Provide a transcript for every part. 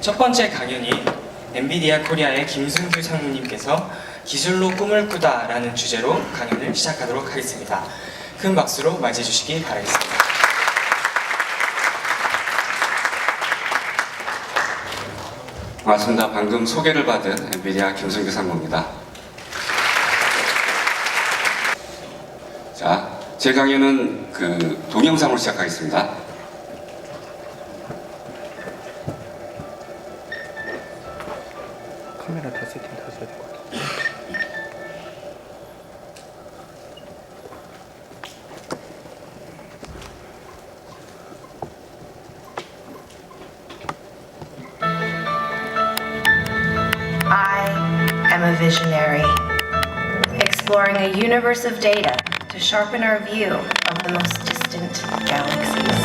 첫 번째 강연이 엔비디아 코리아의 김승규 상무님께서 기술로 꿈을 꾸다 라는 주제로 강연을 시작하도록 하겠습니다. 큰 박수로 맞이해 주시기 바라겠습니다. 반갑습니다. 방금 소개를 받은 엔비디아 김승규 상무입니다. 자, 제 강연은 동영상으로 시작하겠습니다. 카메라 다 세팅 다시 해야 될 것 같아. I am a visionary, exploring a universe of data to sharpen our view of the most distant galaxies,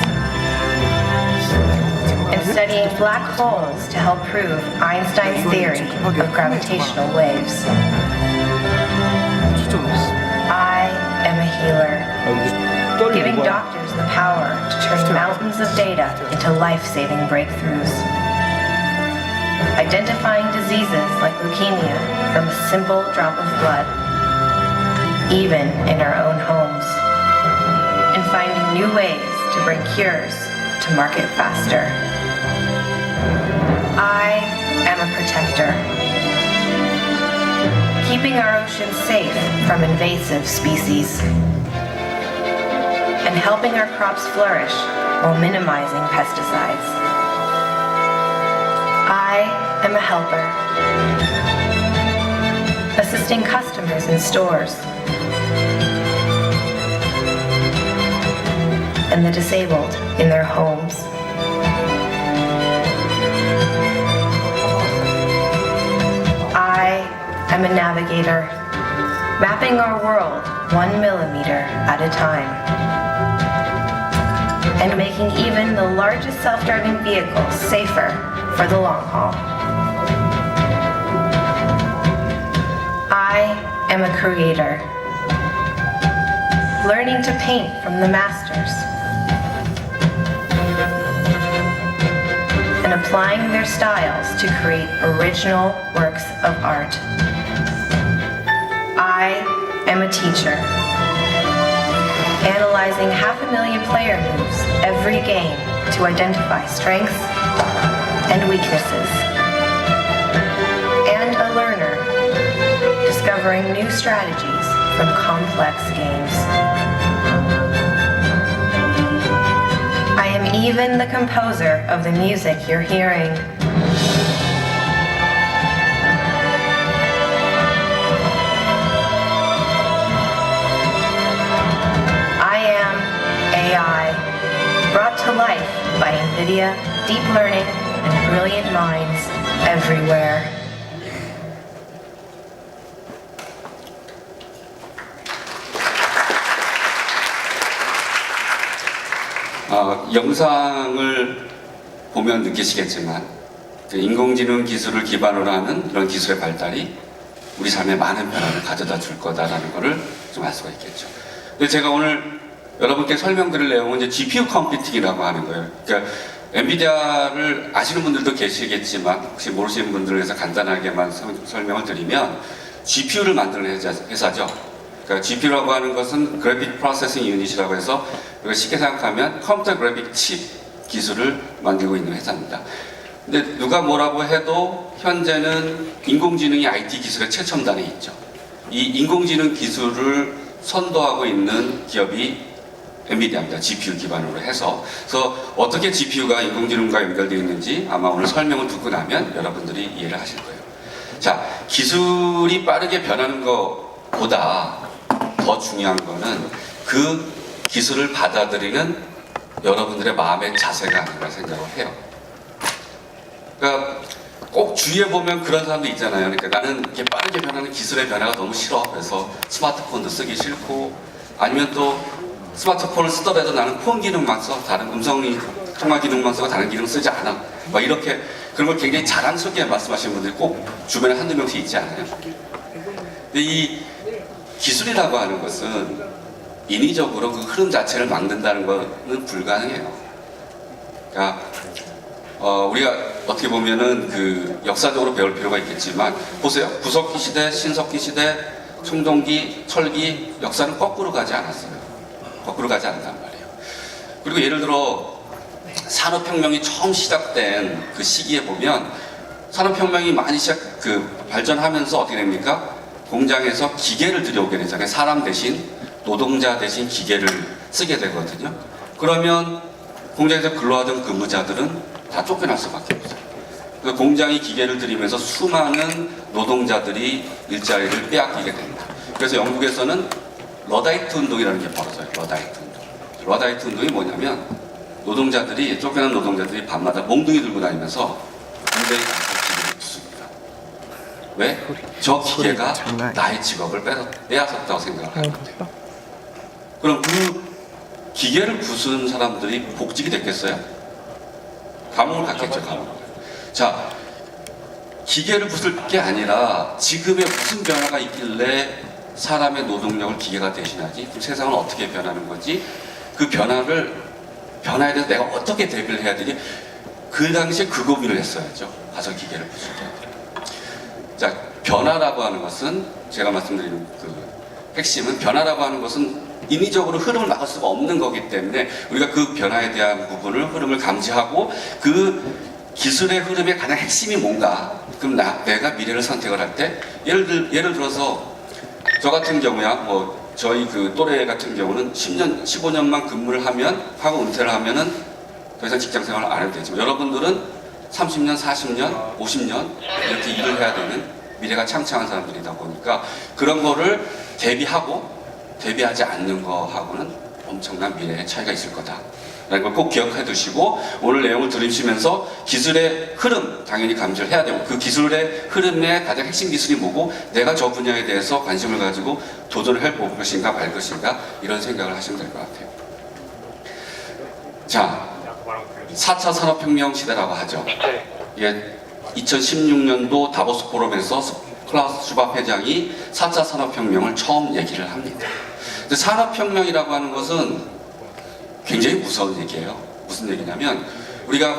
and studying black holes to help prove Einstein's theory of gravitational waves. I am a healer, giving doctors the power to turn mountains of data into life-saving breakthroughs, identifying diseases like leukemia from a simple drop of blood, even in our own homes, and finding new ways to bring cures to market faster. I am a protector, keeping our oceans safe from invasive species, and helping our crops flourish while minimizing pesticides. I am a helper, assisting customers in stores and the disabled in their homes. I am a navigator, mapping our world 1 millimeter at a time, and making even the largest self-driving vehicles safer for the long haul. I am a creator, learning to paint from the masters and applying their styles to create original works of art. I am a teacher, analyzing 500,000 player moves every game to identify strengths and weaknesses, and a learner, discovering new strategies from complex games. I am even the composer of the music you're hearing. I am AI, brought to life by NVIDIA, deep learning, and brilliant minds everywhere. 영상을 보면 느끼시겠지만 인공지능 기술을 기반으로 하는 이런 기술의 발달이 우리 삶에 많은 변화를 가져다 줄 거다라는 것을 좀 알 수가 있겠죠. 근데 제가 오늘 여러분께 설명드릴 내용은 이제 GPU 컴퓨팅이라고 하는 거예요. 그러니까 엔비디아를 아시는 분들도 계시겠지만 혹시 모르시는 분들을 위해서 간단하게만 설명을 드리면 GPU를 만드는 회사죠. 그러니까 GPU라고 하는 것은 그래픽 프로세싱 유닛이라고 해서 이걸 쉽게 생각하면 컴퓨터 그래픽 칩 기술을 만들고 있는 회사입니다. 근데 누가 뭐라고 해도 현재는 인공지능이 IT 기술의 최첨단에 있죠. 이 인공지능 기술을 선도하고 있는 기업이 엔비디아입니다. GPU 기반으로 해서. 그래서 어떻게 GPU가 인공지능과 연결되어 있는지 아마 오늘 설명을 듣고 나면 여러분들이 이해를 하실 거예요. 자, 기술이 빠르게 변하는 것보다 더 중요한 거는 그 기술을 받아들이는 여러분들의 마음의 자세가 아닌가 생각을 해요. 그러니까 꼭 주위에 보면 그런 사람도 있잖아요. 그러니까 나는 이렇게 빠르게 변하는 기술의 변화가 너무 싫어. 그래서 스마트폰도 쓰기 싫고, 아니면 또 스마트폰을 쓰더라도 나는 폰 기능만 써. 다른 음성 통화 기능만 쓰고 다른 기능 쓰지 않아. 막 이렇게 그런 걸 굉장히 자랑스럽게 말씀하시는 분들이 꼭 주변에 한두 명씩 있지 않아요? 근데 이 기술이라고 하는 것은 인위적으로 그 흐름 자체를 막는다는 것은 불가능해요. 그러니까 우리가 어떻게 보면은 그 역사적으로 배울 필요가 있겠지만 보세요. 구석기 시대, 신석기 시대, 청동기, 철기 역사는 거꾸로 가지 않았어요. 거꾸로 가지 않는단 말이에요. 그리고 예를 들어 산업혁명이 처음 시작된 그 시기에 보면 산업혁명이 많이 발전하면서 어떻게 됩니까? 공장에서 기계를 들여오게 되잖아요. 사람 대신 노동자 대신 기계를 쓰게 되거든요. 그러면 공장에서 근로하던 근무자들은 다 쫓겨날 수밖에 없어요. 그 공장이 기계를 들이면서 수많은 노동자들이 일자리를 빼앗기게 됩니다. 그래서 영국에서는 러다이트 운동이라는 게 벌어져요. 러다이트 운동. 러다이트 운동이 뭐냐면 쫓겨난 노동자들이 밤마다 몽둥이 들고 다니면서 공장에 가서 기계를 부숩니다. 왜? 저 기계가 나의 직업을 빼앗았다고 생각을 하거든요. 그럼 그 기계를 부순 사람들이 복직이 됐겠어요? 감옥을 갔겠죠, 감옥을. 자, 기계를 부술 게 아니라 지금의 무슨 변화가 있길래 사람의 노동력을 기계가 대신하지? 그럼 세상은 어떻게 변하는 거지? 그 변화에 대해서 내가 어떻게 대비를 해야 되지? 그 당시에 그 고민을 했어야죠. 가서 기계를 부술게. 자, 변화라고 하는 것은 제가 말씀드리는 그 핵심은 변화라고 하는 것은 인위적으로 흐름을 막을 수가 없는 거기 때문에 우리가 그 변화에 대한 흐름을 감지하고 그 기술의 흐름의 가장 핵심이 뭔가, 그럼 내가 미래를 선택을 할 때 예를 들어서 저 같은 경우야 저희 그 또래 같은 경우는 10년, 15년만 근무를 하고 은퇴를 하면은 더 이상 직장 생활을 안 해도 되지만 여러분들은 30년, 40년, 50년 이렇게 일을 해야 되는 미래가 창창한 사람들이다 보니까 그런 거를 대비하지 않는 거하고는 엄청난 미래의 차이가 있을 거다. 라는 걸 꼭 기억해 두시고 오늘 내용을 들으시면서 기술의 흐름 당연히 감지를 해야 되고 그 기술의 흐름의 가장 핵심 기술이 뭐고 내가 저 분야에 대해서 관심을 가지고 도전을 해볼 것인가 말 것인가 이런 생각을 하시면 될 것 같아요. 자, 4차 산업혁명 시대라고 하죠. 이게 2016년도 다보스 포럼에서 클라우스 슈밥 회장이 4차 산업혁명을 처음 얘기를 합니다. 근데 산업혁명이라고 하는 것은 굉장히 무서운 얘기예요. 무슨 얘기냐면 우리가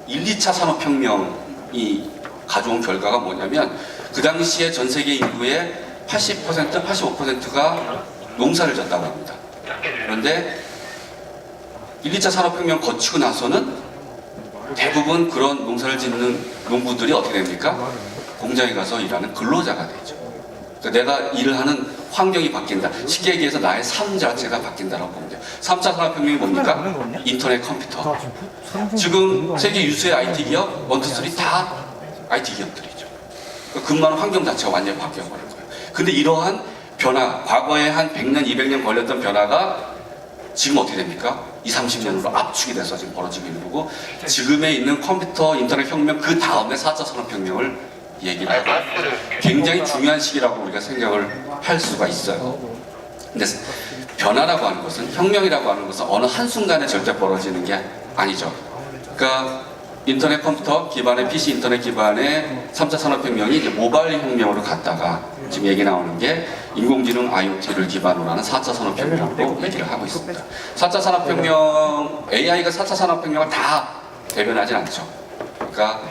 2차 산업혁명이 가져온 결과가 뭐냐면 그 당시에 전 세계 인구의 80%, 85%가 농사를 졌다고 합니다. 그런데 1, 2차 산업혁명 거치고 나서는 대부분 그런 농사를 짓는 농부들이 어떻게 됩니까? 공장에 가서 일하는 근로자가 되죠. 그러니까 내가 일을 하는 환경이 바뀐다. 쉽게 얘기해서 나의 삶 자체가 바뀐다라고 보면 돼요. 3차 산업혁명이 뭡니까? 인터넷 컴퓨터. 지금 세계 유수의 IT 기업, 1, 2, 3 다 IT 기업들이죠. 그러니까 근무하는 환경 자체가 완전히 바뀌어버린 거예요. 근데 이러한 변화, 과거에 한 100년, 200년 걸렸던 변화가 지금 어떻게 됩니까? 20, 30년으로 압축이 돼서 지금 벌어지고 있는 거고 지금에 있는 컴퓨터, 인터넷 혁명 그 다음에 4차 산업혁명을 얘기를 하고 굉장히 중요한 시기라고 우리가 생각을 할 수가 있어요. 근데 변화라고 하는 것은 혁명이라고 하는 것은 어느 한순간에 절대 벌어지는 게 아니죠. 그러니까 인터넷 컴퓨터 기반의 PC 인터넷 기반의 3차 산업혁명이 이제 모바일 혁명으로 갔다가 지금 얘기 나오는 게 인공지능 IoT를 기반으로 하는 4차 산업혁명으로 얘기를 하고 있습니다. 4차 산업혁명, AI가 4차 산업혁명을 다 대변하진 않죠. 그러니까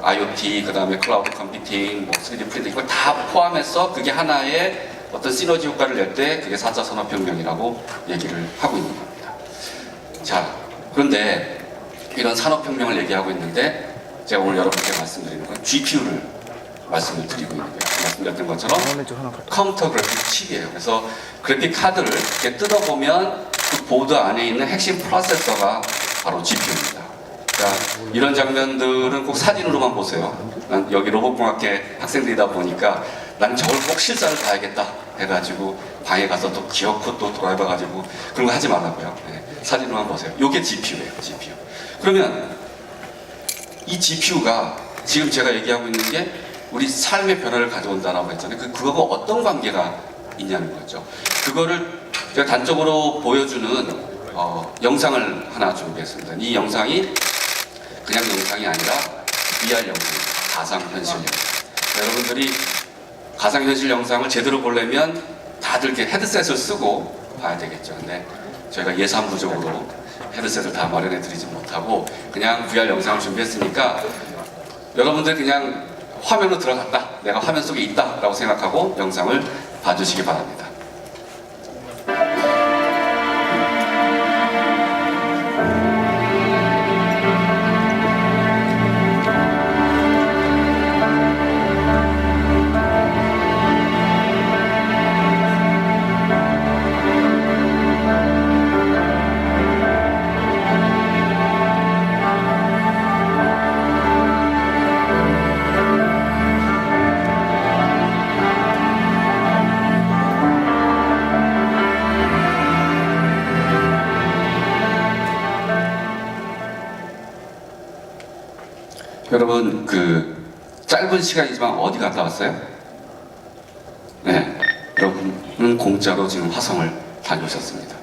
IoT, 그 다음에 클라우드 컴퓨팅, 3D 프린팅 이걸 다 포함해서 그게 하나의 어떤 시너지 효과를 낼 때 그게 4차 산업혁명이라고 얘기를 하고 있는 겁니다. 자, 그런데 이런 산업혁명을 얘기하고 있는데 제가 오늘 여러분께 말씀드리는 건 GPU를 말씀을 드리고 있는 거예요. 말씀드렸던 것처럼 컴퓨터 그래픽 칩이에요. 그래서 그래픽 카드를 이렇게 뜯어보면 그 보드 안에 있는 핵심 프로세서가 바로 GPU입니다. 자, 이런 장면들은 꼭 사진으로만 보세요. 난 여기 로봇공학계 학생들이다 보니까 난 저걸 꼭 실사를 봐야겠다 해가지고 방에 가서 또 기어코 또 돌아봐가지고 그런 거 하지 말라고요. 네, 사진으로만 보세요. 이게 GPU예요, GPU. 그러면 이 GPU가 지금 제가 얘기하고 있는 게 우리 삶의 변화를 가져온다라고 했잖아요. 그거하고 어떤 관계가 있냐는 거죠. 그거를 제가 단적으로 보여주는 영상을 하나 준비했습니다. 이 영상이 그냥 영상이 아니라 VR 영상입니다. 가상현실 영상. 여러분들이 가상현실 영상을 제대로 보려면 다들 이렇게 헤드셋을 쓰고 봐야 되겠죠. 근데 저희가 예산 부족으로 헤드셋을 다 마련해 드리지 못하고 그냥 VR 영상을 준비했으니까 여러분들 그냥 화면으로 들어갔다, 내가 화면 속에 있다 라고 생각하고 영상을 봐주시기 바랍니다. 여러분 그 짧은 시간이지만 어디 갔다 왔어요? 네, 여러분은 공짜로 지금 화성을 다녀오셨습니다.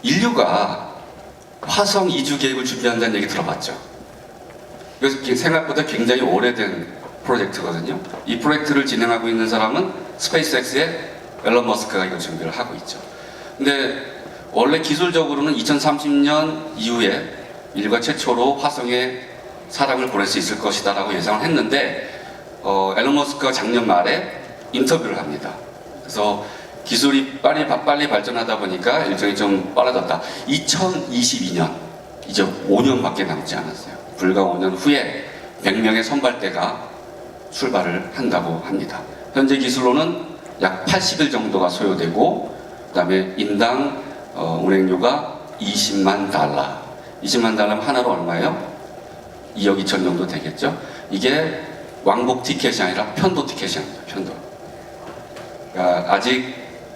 인류가 화성 이주 계획을 준비한다는 얘기 들어봤죠? 이거 생각보다 굉장히 오래된 프로젝트거든요. 이 프로젝트를 진행하고 있는 사람은 스페이스X의 앨런 머스크가 이거 준비를 하고 있죠. 근데 원래 기술적으로는 2030년 이후에 인류가 최초로 화성에 사람을 보낼 수 있을 것이다 라고 예상을 했는데 앨런 머스크가 작년 말에 인터뷰를 합니다. 그래서 기술이 빨리 발전하다 보니까 일정이 좀 빨라졌다. 2022년, 이제 5년밖에 남지 않았어요. 불과 5년 후에 100명의 선발대가 출발을 한다고 합니다. 현재 기술로는 약 80일 정도가 소요되고 그 다음에 인당 운행료가 20만 달러. 20만 달러면 하나로 얼마예요? 2억 2천 정도 되겠죠? 이게 왕복 티켓이 아니라 편도 티켓이 아닙니다. 편도. 그러니까 아직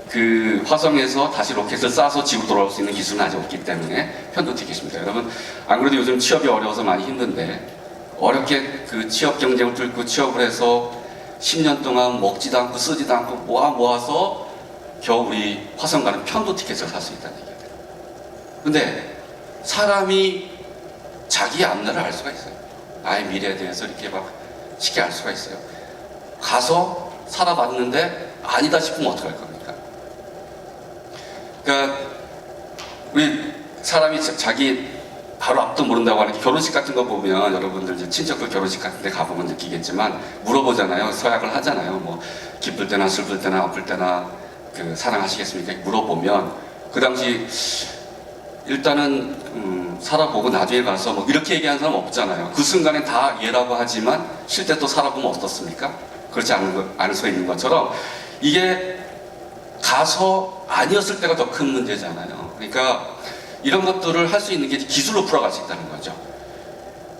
그 화성에서 다시 로켓을 쏴서 지구 돌아올 수 있는 기술은 아직 없기 때문에 편도 티켓입니다. 여러분, 안 그래도 요즘 취업이 어려워서 많이 힘든데 어렵게 그 취업 경쟁을 뚫고 취업을 해서 10년 동안 먹지도 않고 쓰지도 않고 모아서 겨우 우리 화성 가는 편도 티켓을 살 수 있다는 얘기예요. 근데 사람이 자기 앞날을 알 수가 있어요. 나의 미래에 대해서 이렇게 막 쉽게 알 수가 있어요. 가서 살아봤는데 아니다 싶으면 어떡할 겁니까? 그러니까 우리 사람이 자기 바로 앞도 모른다고 하는 결혼식 같은 거 보면 여러분들 이제 친척들 결혼식 같은 데 가보면 느끼겠지만 물어보잖아요. 서약을 하잖아요. 뭐 기쁠 때나 슬플 때나 아플 때나 그 사랑하시겠습니까? 물어보면 그 당시 일단은 살아보고 나중에 가서 뭐 이렇게 얘기하는 사람 없잖아요. 그 순간에 다 예라고 하지만 실제 또 살아보면 어떻습니까? 그렇지 않을 수가 있는 것처럼 이게 가서 아니었을 때가 더 큰 문제잖아요. 그러니까 이런 것들을 할 수 있는 게 기술로 풀어갈 수 있다는 거죠.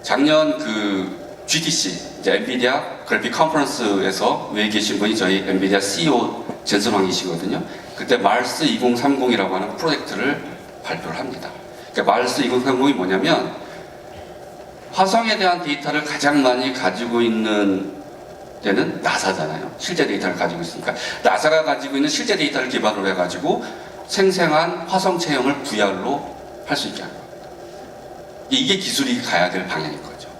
작년 그 GTC, 이제 엔비디아 그래픽 컨퍼런스에서 위에 계신 분이 저희 엔비디아 CEO 젠슨 황이시거든요. 그때 마르스 2030이라고 하는 프로젝트를 발표를 합니다. 그러니까 마르스 2030이 뭐냐면 화성에 대한 데이터를 가장 많이 가지고 있는 데는 나사잖아요. 실제 데이터를 가지고 있으니까 나사가 가지고 있는 실제 데이터를 기반으로 해가지고 생생한 화성 체험을 VR로 할 수 있게 하는 겁니다. 이게 기술이 가야 될 방향인 거죠.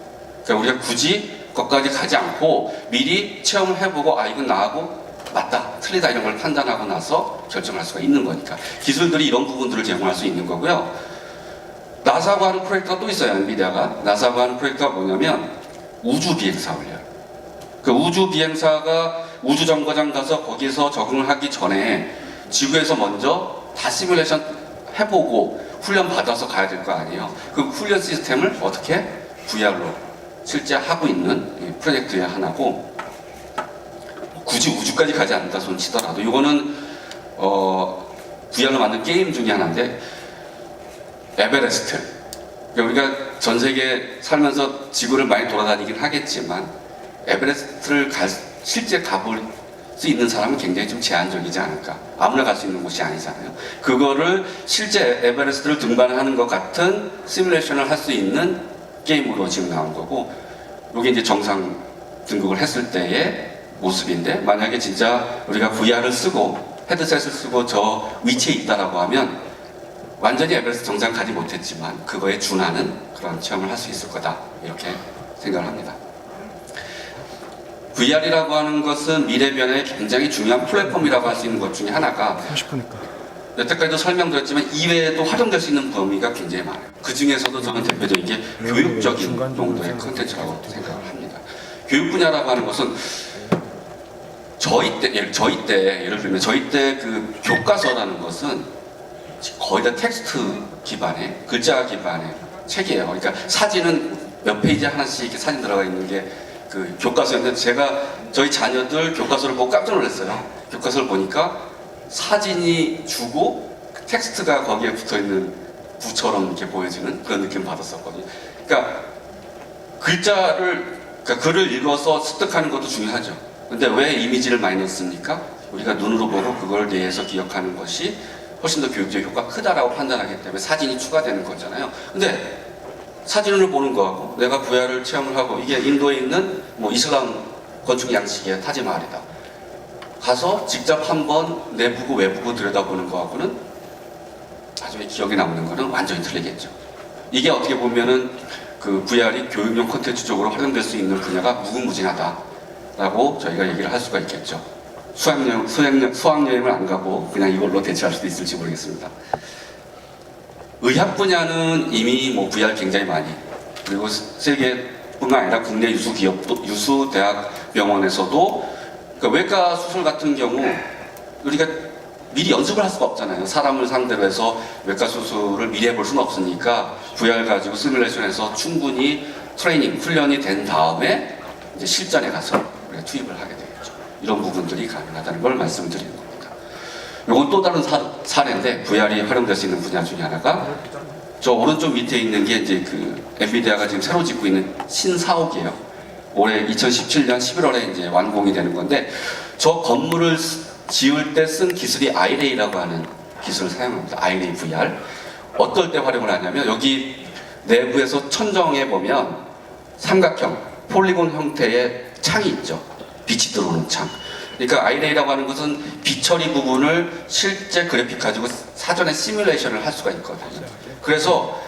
그러니까 우리가 굳이 거기까지 가지 않고 미리 체험을 해보고 아 이건 나하고 맞다, 틀리다 이런 걸 판단하고 나서 결정할 수가 있는 거니까 기술들이 이런 부분들을 제공할 수 있는 거고요. 나사가 하는 프로젝트가 또 있어요. 엔비디아가 나사가 하는 프로젝트가 뭐냐면 우주 비행사 올려요. 그 우주 비행사가 우주 정거장 가서 거기서 적응을 하기 전에 지구에서 먼저 다 시뮬레이션 해보고 훈련 받아서 가야 될 거 아니에요. 그 훈련 시스템을 어떻게 VR로 실제 하고 있는 프로젝트의 하나고 굳이 우주까지 가지 않는다 손 치더라도 이거는 VR로 만든 게임 중에 하나인데 에베레스트. 그러니까 우리가 전 세계 살면서 지구를 많이 돌아다니긴 하겠지만 에베레스트를 실제 가볼 수 있는 사람은 굉장히 좀 제한적이지 않을까. 아무나 갈 수 있는 곳이 아니잖아요. 그거를 실제 에베레스트를 등반하는 것 같은 시뮬레이션을 할 수 있는 게임으로 지금 나온 거고 이게 이제 정상 등극을 했을 때의 모습인데 만약에 진짜 우리가 VR을 쓰고 헤드셋을 쓰고 저 위치에 있다라고 하면 완전히 에베레스트 정상 가지 못했지만 그거에 준하는 그런 체험을 할 수 있을 거다 이렇게 생각을 합니다. VR이라고 하는 것은 미래 변화에 굉장히 중요한 플랫폼이라고 할 수 있는 것 중에 하나가 30분이니까 여태까지도 설명드렸지만 이외에도 활용될 수 있는 범위가 굉장히 많아요. 그 중에서도 저는 대표적인 게 교육적인 용도의 콘텐츠라고 생각을 합니다. 교육 분야라고 하는 것은 저희 때 예를 들면 저희 때 그 교과서라는 것은 거의 다 텍스트 기반의 글자 기반의 책이에요. 그러니까 사진은 몇 페이지 하나씩 이렇게 사진 들어가 있는 게 그 교과서였는데 제가 저희 자녀들 교과서를 보고 깜짝 놀랐어요. 교과서를 보니까 사진이 주고 텍스트가 거기에 붙어 있는 부처럼 이렇게 보여지는 그런 느낌을 받았었거든요. 그러니까 그러니까 글을 읽어서 습득하는 것도 중요하죠. 근데 왜 이미지를 많이 넣습니까? 우리가 눈으로 보고 그걸 뇌에서 기억하는 것이 훨씬 더 교육적 효과가 크다라고 판단하기 때문에 사진이 추가되는 거잖아요. 근데 사진을 보는 거하고 내가 VR을 체험을 하고 이게 인도에 있는 뭐 이슬람 건축 양식의 타지마할이다. 가서 직접 한번 내부고 외부고 들여다보는 거하고는 나중에 기억에 남는 거는 완전히 틀리겠죠. 이게 어떻게 보면은 그 VR이 교육용 콘텐츠 쪽으로 활용될 수 있는 분야가 무궁무진하다라고 저희가 얘기를 할 수가 있겠죠. 수학여행을 안 가고 그냥 이걸로 대체할 수도 있을지 모르겠습니다. 의학 분야는 이미 뭐 VR 굉장히 많이, 그리고 세계뿐만 아니라 국내 유수 기업도, 유수 대학 병원에서도 그러니까 외과 수술 같은 경우 우리가 미리 연습을 할 수가 없잖아요. 사람을 상대로 해서 외과 수술을 미리 해볼 수는 없으니까 VR 가지고 시뮬레이션해서 충분히 트레이닝, 훈련이 된 다음에 이제 실전에 가서 우리가 투입을 하게 되겠죠. 이런 부분들이 가능하다는 걸 말씀드리는 겁니다. 이건 또 다른 사례인데 VR이 활용될 수 있는 분야 중에 하나가 저 오른쪽 밑에 있는 게 이제 그 엔비디아가 지금 새로 짓고 있는 신사옥이에요. 올해 2017년 11월에 이제 완공이 되는 건데 저 건물을 지을 때 쓴 기술이 아이레이라고 하는 기술을 사용합니다. 아이레이 VR. 어떨 때 활용을 하냐면 여기 내부에서 천정에 보면 삼각형, 폴리곤 형태의 창이 있죠. 빛이 들어오는 창. 그러니까 아이레이라고 하는 것은 빛 처리 부분을 실제 그래픽 가지고 사전에 시뮬레이션을 할 수가 있거든요. 그래서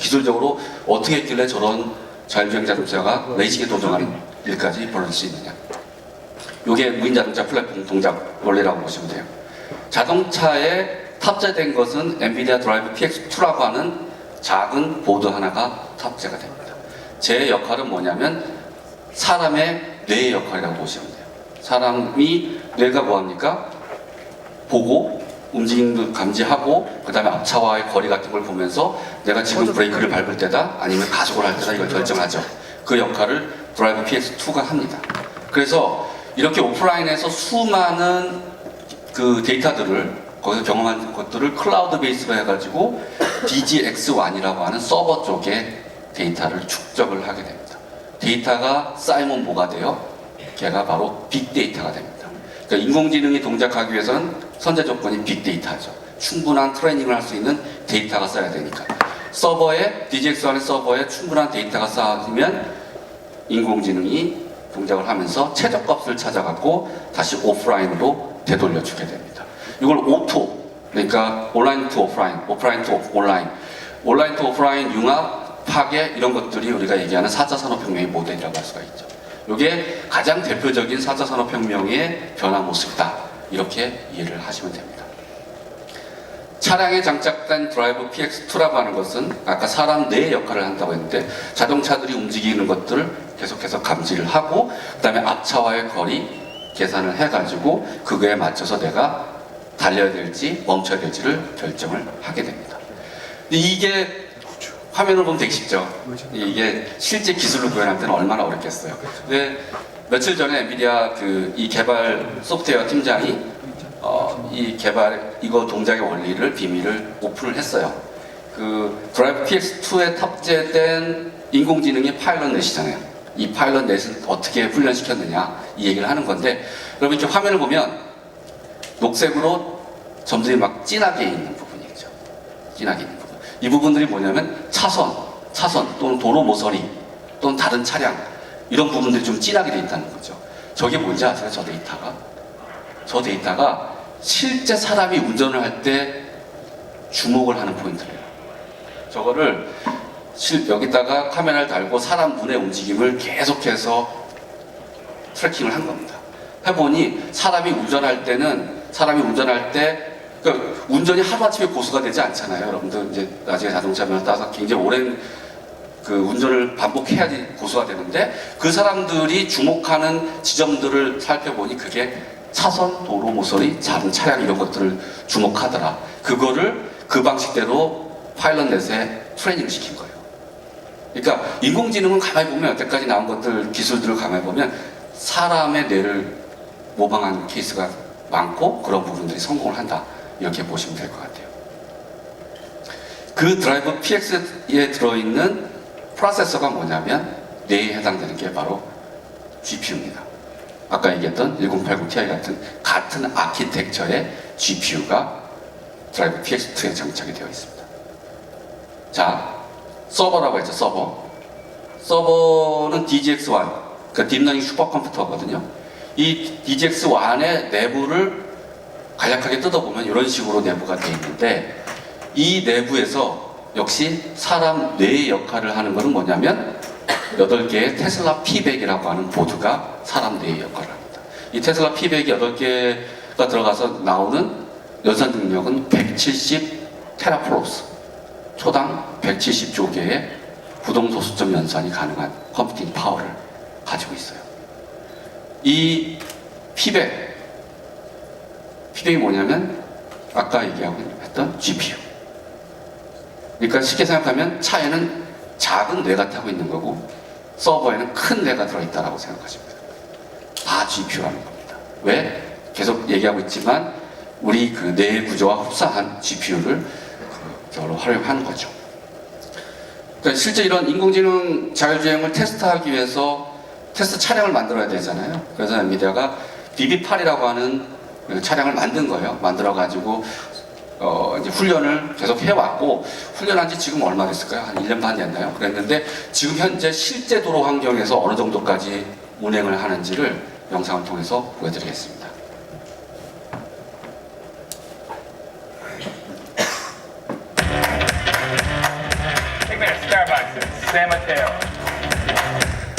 기술적으로 어떻게 했길래 저런 자율주행 자동차가 레이싱에 도전하는 일까지 벌어질 수 있느냐. 이게 무인자동차 플랫폼 동작 원리라고 보시면 돼요. 자동차에 탑재된 것은 엔비디아 드라이브 PX2라고 하는 작은 보드 하나가 탑재가 됩니다. 제 역할은 뭐냐면 사람의 뇌의 역할이라고 보시면 돼요. 사람이 뇌가 뭐합니까? 보고 움직임도 감지하고 그 다음에 앞차와의 거리 같은 걸 보면서 내가 지금 브레이크를 밟을 때다 아니면 가속을 할 때다 이걸 결정하죠. 그 역할을 드라이브 PX2가 합니다. 그래서 이렇게 오프라인에서 수많은 그 데이터들을 거기서 경험한 것들을 클라우드 베이스로 해가지고 DGX1이라고 하는 서버 쪽에 데이터를 축적을 하게 됩니다. 데이터가 쌓이면 뭐가 돼요? 걔가 바로 빅데이터가 됩니다. 그러니까 인공지능이 동작하기 위해서는 선제 조건이 빅데이터죠. 충분한 트레이닝을 할 수 있는 데이터가 쌓여야 되니까. 서버에, DGX1의 서버에 충분한 데이터가 쌓이면 인공지능이 동작을 하면서 최저값을 찾아갖고 다시 오프라인으로 되돌려주게 됩니다. 이걸 오토, 그러니까 온라인 투 오프라인, 오프라인 투 온라인, 온라인 투 오프라인 융합, 파괴 이런 것들이 우리가 얘기하는 4차 산업혁명의 모델이라고 할 수가 있죠. 이게 가장 대표적인 4차 산업혁명의 변화 모습이다. 이렇게 이해를 하시면 됩니다. 차량에 장착된 드라이브 PX2라고 하는 것은 아까 사람 뇌의 역할을 한다고 했는데 자동차들이 움직이는 것들을 계속해서 감지를 하고 그 다음에 앞차와의 거리 계산을 해가지고 그거에 맞춰서 내가 달려야 될지 멈춰야 될지를 결정을 하게 됩니다. 근데 이게 화면을 보면 되게 쉽죠. 이게 실제 기술로 구현할 때는 얼마나 어렵겠어요. 근데 며칠 전에 엔비디아 이 개발 소프트웨어 팀장이 이 개발 이거 동작의 원리를 비밀을 오픈을 했어요. 그 드라이브 PX2에 탑재된 인공지능의 파일럿 넷이잖아요. 이 파일럿 넷을 어떻게 훈련시켰느냐 이 얘기를 하는 건데, 여러분 이렇게 화면을 보면 녹색으로 점들이 막 진하게 있는 부분이 있죠. 진하게 있는 부분. 이 부분들이 뭐냐면 차선 또는 도로 모서리 또는 다른 차량 이런 부분들이 좀 진하게 돼 있다는 거죠. 저게 뭔지 아세요? 저 데이터가 실제 사람이 운전을 할 때 주목을 하는 포인트예요. 저거를 여기다가 카메라를 달고 사람 눈의 움직임을 계속해서 트래킹을 한 겁니다. 해보니 사람이 운전할 때 그러니까 운전이 하루아침에 고수가 되지 않잖아요. 여러분들 이제 나중에 자동차 면허 따서 굉장히 오랜 그 운전을 반복해야지 고수가 되는데 그 사람들이 주목하는 지점들을 살펴보니 그게 차선, 도로 모서리, 작은 차량 이런 것들을 주목하더라. 그거를 그 방식대로 파일럿 넷에 트레이닝 시킨 거예요. 그러니까 인공지능은 가만히 보면 여태까지 나온 것들 기술들을 가만히 보면 사람의 뇌를 모방한 케이스가 많고 그런 부분들이 성공을 한다. 이렇게 보시면 될 것 같아요. 그 드라이브 PX에 들어있는 프로세서가 뭐냐면 뇌에 해당되는 게 바로 GPU입니다. 아까 얘기했던 1080 Ti 같은 아키텍처의 GPU가 드라이브 PX2에 장착이 되어 있습니다. 자, 서버라고 했죠. 서버는 DGX1, 그 딥러닝 슈퍼컴퓨터거든요. 이 DGX1의 내부를 간략하게 뜯어보면 이런 식으로 내부가 되어 있는데 이 내부에서 역시 사람 뇌의 역할을 하는 것은 뭐냐면 8개의 테슬라 P100이라고 하는 보드가 사람 뇌의 역할을 합니다. 이 테슬라 P100이 8개가 들어가서 나오는 연산 능력은 170 테라플로스, 초당 170조 개의 부동소수점 연산이 가능한 컴퓨팅 파워를 가지고 있어요. 이 P100이 뭐냐면 아까 얘기하고 했던 GPU. 그러니까 쉽게 생각하면 차에는 작은 뇌가 타고 있는 거고 서버에는 큰 뇌가 들어있다고 생각하시면 됩니다. 다 GPU라는 겁니다. 왜? 계속 얘기하고 있지만 우리 그 뇌 구조와 흡사한 GPU를 저로 활용하는 거죠. 그러니까 실제 이런 인공지능 자율주행을 테스트하기 위해서 테스트 차량을 만들어야 되잖아요. 그래서 엔비디아가 BB8이라고 하는 차량을 만든 거예요. 만들어가지고 이제 훈련을 계속 해왔고 훈련한 지 지금 얼마 됐을까요? 한 1년 반 됐나요? 그랬는데 지금 현재 실제 도로 환경에서 어느 정도까지 운행을 하는지를 영상을 통해서 보여드리겠습니다. Take minutes. San Mateo.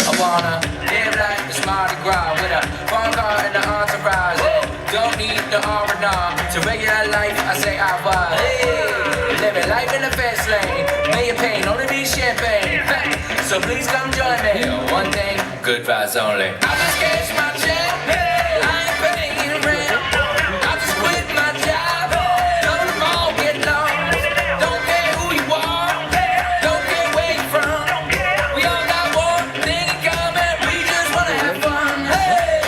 I wanna live like the Mardi Gras with a phone call and an entourage. Don't need no R&R to regular life. I say I was. Hey, living life in the fast lane. May your pain only be champagne. So please come join me. One thing, good vibes only. I just cash my check. I ain't paying rent. I just quit my job. Don't them all get lost. Don't care who you are. Don't care where you from. We all got one thing in common. We just wanna have fun. Hey.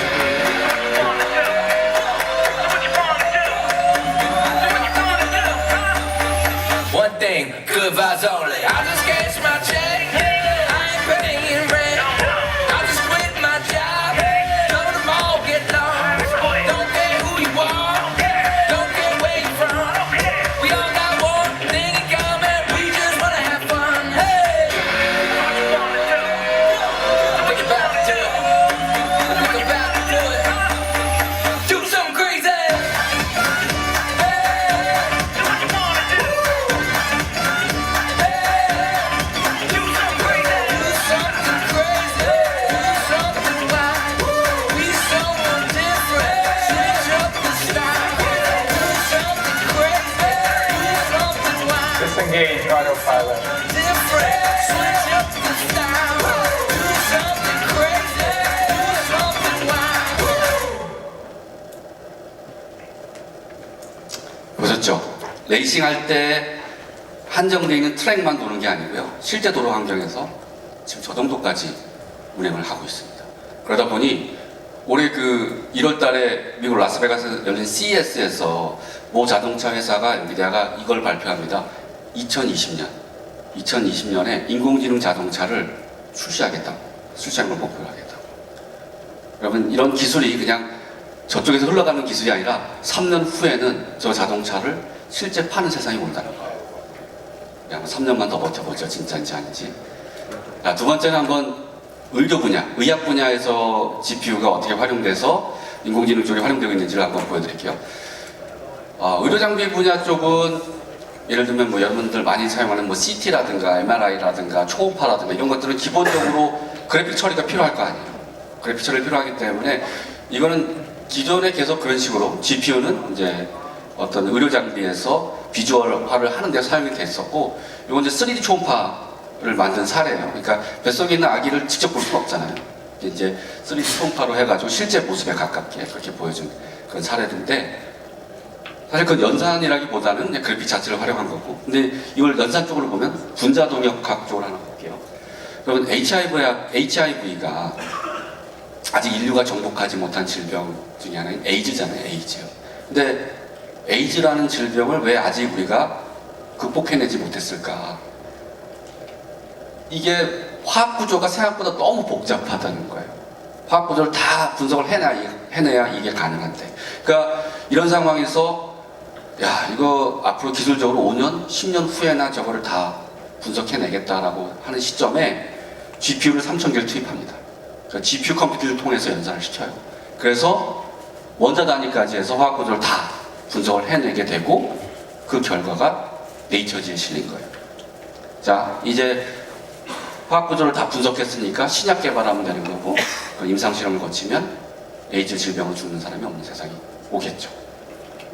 One thing, good vibes only. I just cash my check. I ain't paying rent. I just quit my job. Don't them all get lost. Don't care who you are. Don't care where you from. We all got one thing in common. We just wanna have fun. Hey. Think about to do it. Think about to do it. Do something crazy. Disengage autopilot. 보셨죠? 레이싱 할 때 한정되어 있는 트랙만 도는 게 아니고요. 실제 도로 환경에서 지금 저 정도까지 운행을 하고 있습니다. 그러다 보니 올해 그 1월 달에 미국 라스베가스에서 열린 CES에서 모 자동차 회사가 엔비디아가 이걸 발표합니다. 2020년에 인공지능 자동차를 출시하는 걸 목표로 하겠다고. 여러분, 이런 기술이 그냥 저쪽에서 흘러가는 기술이 아니라 3년 후에는 저 자동차를 실제 파는 세상이 온다는 거예요. 그냥 3년만 더 버텨보죠. 진짜인지 아닌지. 자, 두 번째는 한번 의료 분야, 의학 분야에서 GPU가 어떻게 활용돼서 인공지능 쪽에 활용되고 있는지를 한번 보여드릴게요. 의료 장비 분야 쪽은 예를 들면 뭐 여러분들 많이 사용하는 뭐 CT라든가 MRI라든가 초음파라든가 이런 것들은 기본적으로 그래픽 처리가 필요할 거 아니에요. 그래픽 처리가 필요하기 때문에 이거는 기존에 계속 그런 식으로 GPU는 이제 어떤 의료 장비에서 비주얼화를 하는 데 사용이 됐었고, 이건 이제 3D 초음파를 만든 사례예요. 그러니까 뱃속에 있는 아기를 직접 볼 수는 없잖아요. 이제 3D 초음파로 해가지고 실제 모습에 가깝게 그렇게 보여준 그런 사례인데, 사실 그 연산이라기보다는 그냥 그래픽 자체를 활용한 거고, 근데 이걸 연산 쪽으로 보면 분자 동역학 쪽으로 하나 볼게요. 여러분, HIV가 아직 인류가 정복하지 못한 질병 중에 하나인 에이즈잖아요. 에이즈. 근데 에이즈라는 질병을 왜 아직 우리가 극복해내지 못했을까? 이게 화학 구조가 생각보다 너무 복잡하다는 거예요. 화학 구조를 다 분석을 해내야 이게 가능한데. 그러니까 이런 상황에서 야, 이거 앞으로 기술적으로 5년, 10년 후에나 저거를 다 분석해내겠다라고 하는 시점에 GPU를 3,000개를 투입합니다. 그러니까 GPU 컴퓨터를 통해서 연산을 시켜요. 그래서 원자 단위까지 해서 화학 구조를 다 분석을 해내게 되고, 그 결과가 네이처지에 실린 거예요. 자, 이제 화학 구조를 다 분석했으니까 신약 개발하면 되는 거고, 그 임상 실험을 거치면 에이즈 질병을 죽는 사람이 없는 세상이 오겠죠.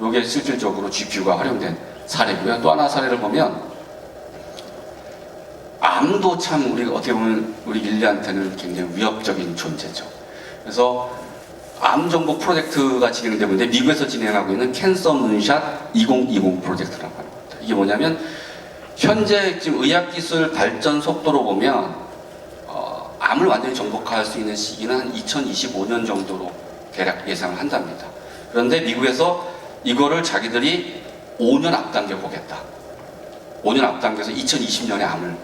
이게 실질적으로 GPU가 활용된 사례고요. 또 하나 사례를 보면, 암도 참 우리가 어떻게 보면 우리 인류한테는 굉장히 위협적인 존재죠. 그래서 암 정보 프로젝트가 진행되고 있는데, 미국에서 진행하고 있는 캔서 문샷 2020 프로젝트라고 합니다. 이게 뭐냐면, 현재 지금 의학기술 발전 속도로 보면 암을 완전히 정복할 수 있는 시기는 한 2025년 정도로 대략 예상을 한답니다. 그런데 미국에서 이거를 자기들이 5년 앞당겨 보겠다. 5년 앞당겨서 2020년에 암을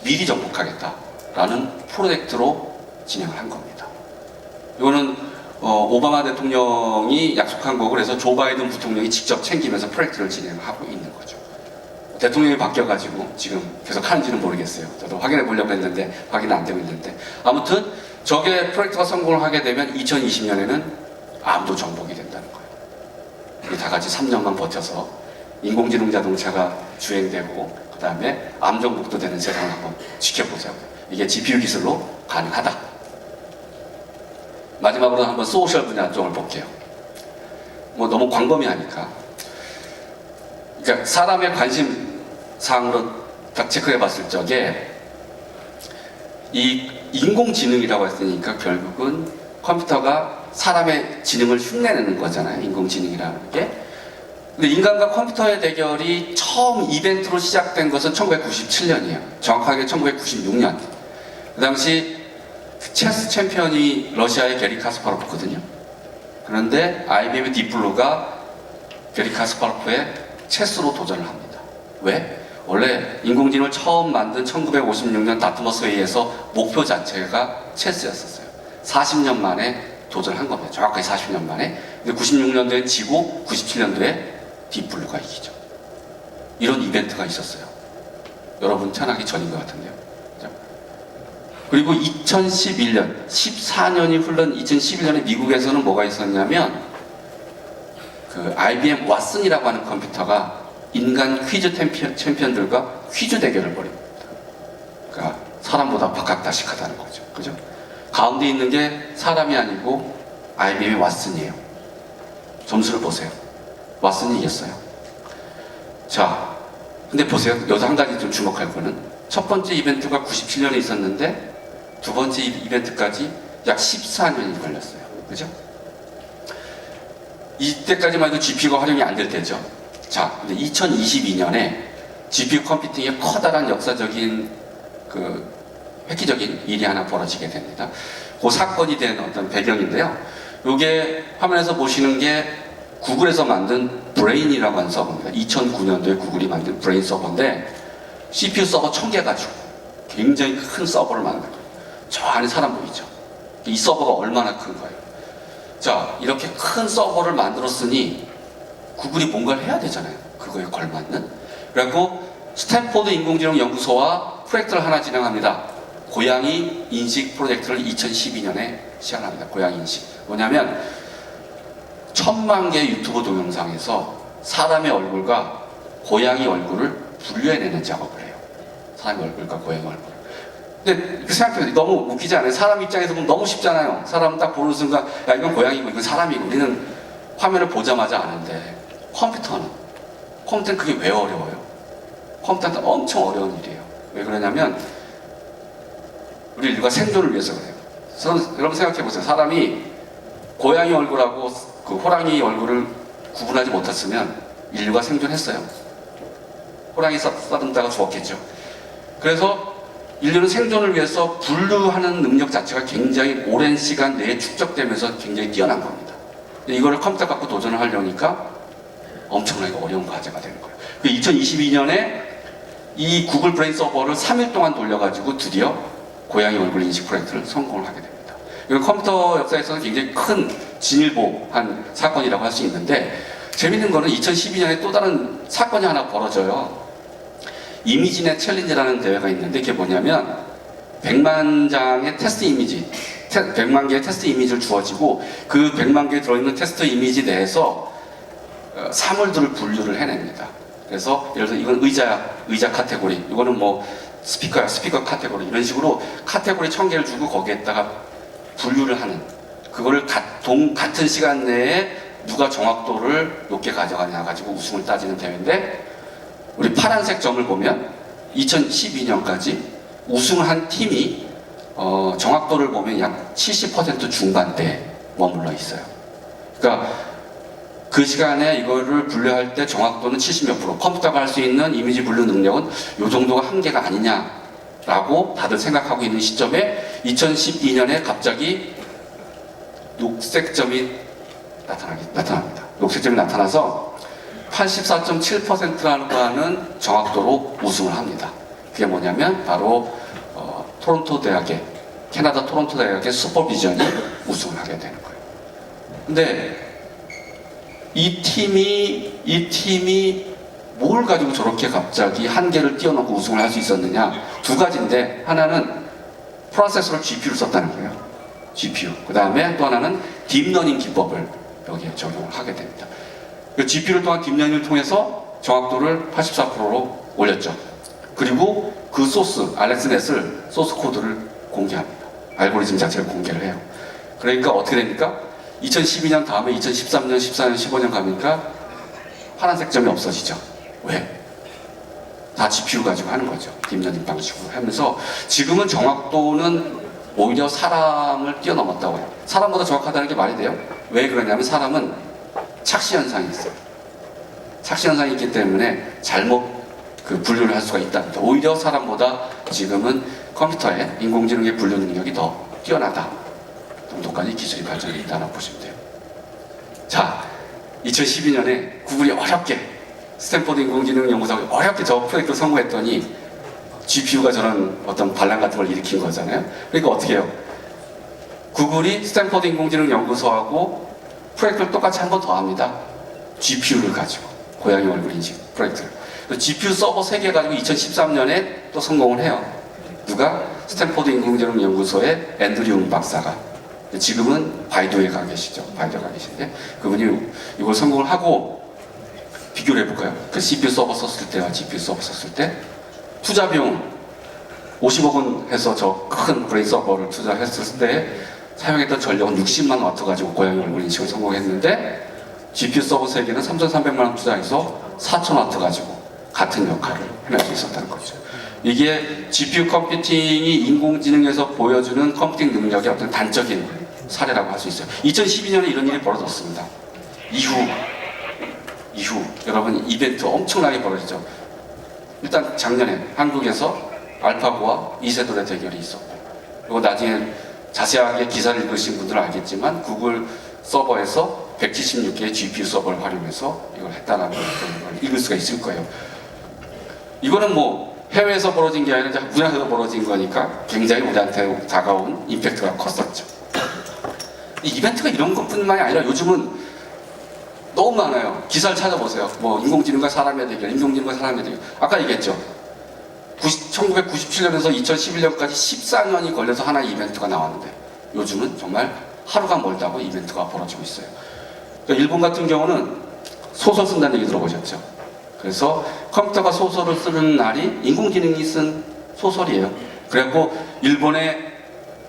미리 정복하겠다라는 프로젝트로 진행을 한 겁니다. 이거는 오바마 대통령이 약속한 거고, 그래서 조 바이든 부통령이 직접 챙기면서 프로젝트를 진행하고 있는 거죠. 대통령이 바뀌어가지고 지금 계속 하는지는 모르겠어요. 저도 확인해 보려고 했는데 확인 안 되고 있는데, 아무튼 저게 프로젝트가 성공을 하게 되면 2020년에는 암도 정복이 된다는 거예요. 우리 다 같이 3년만 버텨서 인공지능 자동차가 주행되고 그 다음에 암 정복도 되는 세상을 한번 지켜보자고요. 이게 GPU 기술로 가능하다. 마지막으로 한번 소셜 분야 쪽을 볼게요. 뭐 너무 광범위하니까. 그러니까 사람의 관심 사항으로 딱 체크해 봤을 적에 이 인공지능이라고 했으니까 결국은 컴퓨터가 사람의 지능을 흉내내는 거잖아요. 인공지능이라는 게. 근데 인간과 컴퓨터의 대결이 처음 이벤트로 시작된 것은 1997년이에요. 정확하게 1996년. 그 당시 체스 챔피언이 러시아의 게리 카스파로프거든요. 그런데 IBM의 딥블루가 게리 카스파로프의 체스로 도전을 합니다. 왜? 원래 인공지능을 처음 만든 1956년 다트머스 회의에서 목표 자체가 체스였었어요. 40년 만에 도전을 한 겁니다. 정확하게 40년 만에. 근데 96년도에 지고 97년도에 딥블루가 이기죠. 이런 이벤트가 있었어요. 여러분 태어나기 전인 것 같은데요. 그죠? 그리고 2011년, 14년이 흘른 2011년에 미국에서는 뭐가 있었냐면 그 IBM 왓슨이라고 하는 컴퓨터가 인간 퀴즈 챔피언들과 퀴즈 대결을 벌입니다. 그러니까 사람보다 박학다식하다는 거죠. 그죠? 가운데 있는 게 사람이 아니고 IBM의 왓슨이에요. 점수를 보세요. 왓슨이 이겼어요. 자, 근데 보세요. 여기서 한 가지 좀 주목할 거는 첫 번째 이벤트가 97년에 있었는데 두 번째 이벤트까지 약 14년이 걸렸어요. 그죠? 이때까지만 해도 GPU가 활용이 안 될 때죠. 자, 근데 2022년에 GPU 컴퓨팅의 커다란 역사적인 그 획기적인 일이 하나 벌어지게 됩니다. 그 사건이 된 어떤 배경인데요. 이게 화면에서 보시는 게 구글에서 만든 브레인이라고 하는 서버입니다. 2009년도에 구글이 만든 브레인 서버인데 CPU 서버 1000개 가지고 굉장히 큰 서버를 만든 거예요. 저 안에 사람 보이죠? 이 서버가 얼마나 큰 거예요. 자, 이렇게 큰 서버를 만들었으니 구글이 뭔가를 해야 되잖아요. 그거에 걸맞는. 그래갖고 스탠포드 인공지능 연구소와 프로젝트를 하나 진행합니다. 고양이 인식 프로젝트를 2012년에 시작합니다. 고양이 인식. 뭐냐면 1000만 개 유튜브 동영상에서 사람의 얼굴과 고양이 얼굴을 분류해내는 작업을 해요. 사람의 얼굴과 고양이 얼굴. 근데 이렇게 생각해보세요. 너무 웃기지 않아요? 사람 입장에서 보면 너무 쉽잖아요. 사람 딱 보는 순간 야 이건 고양이고 이건 사람이고 우리는 화면을 보자마자 아는데 컴퓨터는 그게 왜 어려워요? 컴퓨터는 엄청 어려운 일이에요. 왜 그러냐면 우리 인류가 생존을 위해서 그래요. 여러분 생각해보세요. 사람이 고양이 얼굴하고 그 호랑이 얼굴을 구분하지 못했으면 인류가 생존했어요. 호랑이 싸듬다가 죽었겠죠. 그래서 인류는 생존을 위해서 분류하는 능력 자체가 굉장히 오랜 시간 내에 축적되면서 굉장히 뛰어난 겁니다. 이거를 컴퓨터 갖고 도전을 하려니까 엄청나게 어려운 과제가 되는 거예요. 2022년에 이 구글 브레인 서버를 3일 동안 돌려가지고 드디어 고양이 얼굴 인식 프로젝트를 성공을 하게 됩니다. 이건 컴퓨터 역사에서는 굉장히 큰 진일보한 사건이라고 할 수 있는데 재밌는 거는 2012년에 또 다른 사건이 하나 벌어져요. 이미지넷 챌린지라는 대회가 있는데 이게 뭐냐면 100만 장의 테스트 이미지 100만 개의 테스트 이미지를 주어지고 그 100만 개에 들어있는 테스트 이미지 내에서 사물들을 분류를 해냅니다. 그래서 예를 들어 이건 의자 카테고리, 이거는 뭐 스피커야, 스피커 카테고리, 이런 식으로 카테고리 1000개를 주고 거기에다가 분류를 하는, 그거를 같은 시간 내에 누가 정확도를 높게 가져가냐 가지고 우승을 따지는 대회인데, 우리 파란색 점을 보면 2012년까지 우승을 한 팀이 정확도를 보면 약 70% 중반대에 머물러 있어요. 그러니까 그 시간에 이거를 분류할 때 정확도는 70몇 프로, 컴퓨터가 할 수 있는 이미지 분류 능력은 이 정도가 한계가 아니냐라고 다들 생각하고 있는 시점에 2012년에 갑자기 녹색점이 나타납니다. 녹색점이 나타나서 84.7%라는 정확도로 우승을 합니다. 그게 뭐냐면 바로 토론토 대학의, 캐나다 토론토 대학의 슈퍼비전이 우승을 하게 되는 거예요. 근데 이 팀이 뭘 가지고 저렇게 갑자기 한계를 뛰어넘고 우승을 할 수 있었느냐? 두 가지인데, 하나는 프로세서를 GPU를 썼다는 거예요. GPU. 그 다음에 또 하나는 딥러닝 기법을 여기에 적용을 하게 됩니다. GPU를 통한 딥러닝을 통해서 정확도를 84%로 올렸죠. 그리고 그 소스, 알렉스넷을 소스 코드를 공개합니다. 알고리즘 자체를 공개를 해요. 그러니까 어떻게 됩니까? 2012년 다음에 2013년, 14년, 15년 가니까 파란색 점이 없어지죠. 왜? 다 GPU 가지고 하는 거죠. 딥러닝 방식으로 하면서 지금은 정확도는 오히려 사람을 뛰어넘었다고 해요. 사람보다 정확하다는 게 말이 돼요. 왜 그러냐면 사람은 착시 현상이 있어요. 착시 현상이 있기 때문에 잘못 분류를 할 수가 있답니다. 오히려 사람보다 지금은 컴퓨터의 인공지능의 분류 능력이 더 뛰어나다 정도까지 기술이 발전이 있다고 보시면 돼요. 자, 2012년에 구글이 어렵게 스탠포드 인공지능 연구소가 어렵게 저 프로젝트를 성공했더니 GPU가 저런 어떤 반란 같은 걸 일으킨 거잖아요. 그러니까 어떻게 해요? 구글이 스탠포드 인공지능 연구소하고 프로젝트를 똑같이 한 번 더 합니다. GPU를 가지고 고양이 얼굴 인식 프로젝트를. GPU 서버 3개 가지고 2013년에 또 성공을 해요. 누가? 스탠포드 인공지능 연구소의 앤드류 박사가. 지금은 바이두에 가 계시죠. 바이두에 가 계신데 그분이 이걸 성공을 하고 비교를 해볼까요? 그 CPU 서버 썼을 때와 GPU 서버 썼을 때 투자 비용 50억 원 해서 저 큰 브레인 서버를 투자했을 때 사용했던 전력은 60만 와트 가지고 고양이 얼굴 인식을 성공했는데 GPU 서버 3개는 3,300만 원 투자해서 4,000 와트 가지고 같은 역할을 해낼 수 있었다는 거죠. 이게 GPU 컴퓨팅이 인공지능에서 보여주는 컴퓨팅 능력의 어떤 단적인 사례라고 할 수 있어요. 2012년에 이런 일이 벌어졌습니다. 이후 여러분 이벤트 엄청나게 벌어지죠. 일단 작년에 한국에서 알파고와 이세돌의 대결이 있었고 그리고 나중에 자세하게 기사를 읽으신 분들은 알겠지만 구글 서버에서 176개의 GPU 서버를 활용해서 이걸 했다는 걸 읽을 수가 있을 거예요. 이거는 뭐 해외에서 벌어진 게 아니라 우리나라에서 벌어진 거니까 굉장히 우리한테 다가온 임팩트가 컸었죠. 이 이벤트가 이런 것뿐만이 아니라 요즘은 너무 많아요. 기사를 찾아보세요. 뭐 인공지능과 사람의 대결, 인공지능과 사람의 대결. 아까 얘기했죠. 1997년에서 2011년까지 14년이 걸려서 하나의 이벤트가 나왔는데 요즘은 정말 하루가 멀다고 이벤트가 벌어지고 있어요. 그러니까 일본 같은 경우는 소설 쓴다는 얘기 들어보셨죠? 그래서 컴퓨터가 소설을 쓰는 날이 인공지능이 쓴 소설이에요. 그래갖고 일본의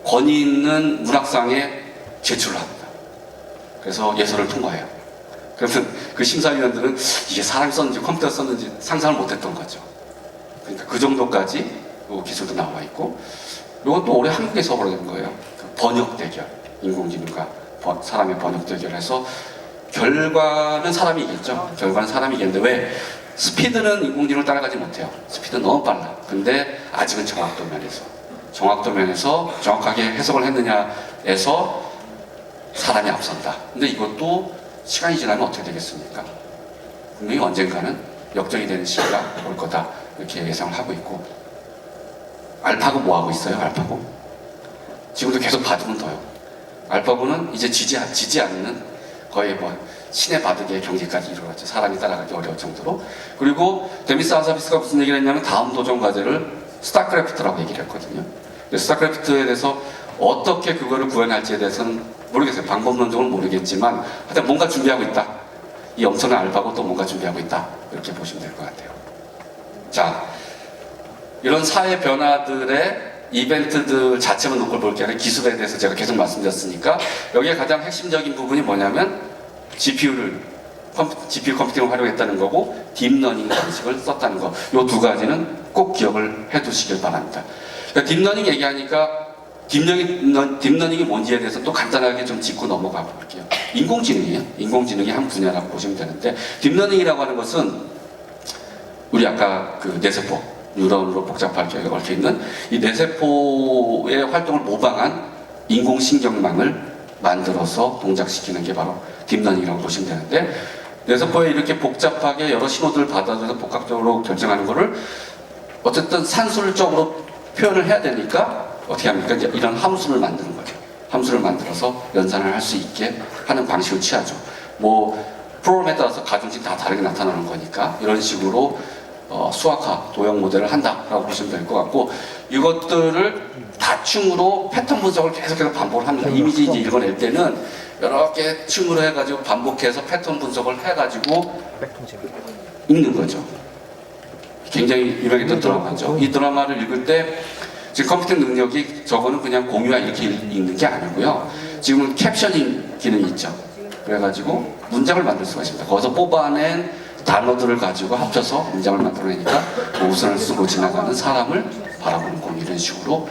권위 있는 문학상에 제출을 합니다. 그래서 예설을 통과해요. 그러면 그 심사위원들은 이게 사람이 썼는지 컴퓨터가 썼는지 상상을 못했던 거죠. 그러니까 그 정도까지 기술도 나와 있고 이건 또 올해 한국에서 벌어진 거예요. 그 번역 대결, 인공지능과 사람의 번역 대결해서 결과는 사람이 이겼죠. 결과는 사람이 이겼는데 왜? 스피드는 인공지능을 따라가지 못해요. 스피드는 너무 빨라. 근데 아직은 정확도 면에서 정확하게 해석을 했느냐에서 사람이 앞선다. 근데 이것도 시간이 지나면 어떻게 되겠습니까? 분명히 언젠가는 역전이 되는 시기가 올 거다. 이렇게 예상을 하고 있고 알파고 뭐 하고 있어요? 알파고 지금도 계속 바둑은 둬요. 알파고는 이제 지지 않는 거의 뭐 신의 바둑의 경지까지 이르렀죠. 사람이 따라가기 어려울 정도로. 그리고 데미스 아사비스가 무슨 얘기를 했냐면 다음 도전 과제를 스타크래프트라고 얘기를 했거든요. 스타크래프트에 대해서 어떻게 그거를 구현할지에 대해서는 모르겠어요. 방법론적으로 모르겠지만 하여튼 뭔가 준비하고 있다. 이 엄청난 알파고 또 뭔가 준비하고 있다. 이렇게 보시면 될 것 같아요. 자, 이런 사회 변화들의 이벤트들 자체만 놓고 볼 게 아니라 기술에 대해서 제가 계속 말씀드렸으니까 여기에 가장 핵심적인 부분이 뭐냐면 GPU 컴퓨팅을 활용했다는 거고 딥러닝 방식을 썼다는 거. 이 두 가지는 꼭 기억을 해두시길 바랍니다. 그러니까 딥러닝 얘기하니까 딥러닝이 뭔지에 대해서 또 간단하게 좀 짚고 넘어가 볼게요. 인공지능이에요. 인공지능의 한 분야라고 보시면 되는데 딥러닝이라고 하는 것은 우리 아까 그 뇌세포, 뉴런으로 복잡하게 얽혀 있는 이 뇌세포의 활동을 모방한 인공신경망을 만들어서 동작시키는 게 바로 딥러닝이라고 보시면 되는데 뇌세포에 이렇게 복잡하게 여러 신호들을 받아줘서 복합적으로 결정하는 거를 어쨌든 산술적으로 표현을 해야 되니까 어떻게 합니까? 이제 이런 함수를 만드는 거죠. 함수를 만들어서 연산을 할 수 있게 하는 방식을 취하죠. 뭐 프로그램에 따라서 가중치 다 다르게 나타나는 거니까 이런 식으로 수학화, 도형 모델을 한다라고 보시면 될 것 같고 이것들을 다층으로 패턴 분석을 계속해서 반복을 합니다. 이미지 이제 읽어낼 때는 여러 개 층으로 해가지고 반복해서 패턴 분석을 해가지고 읽는 거죠. 굉장히 유명했던 드라마죠. 이 드라마를 읽을 때 지금 컴퓨터 능력이 저거는 그냥 공유와 이렇게 읽는 게 아니고요. 지금은 캡셔닝 기능이 있죠. 그래가지고 문장을 만들 수가 있습니다. 거기서 뽑아낸 단어들을 가지고 합쳐서 문장을 만들어내니까 우선을 쓰고 지나가는 사람을 바라보는 공 이런 식으로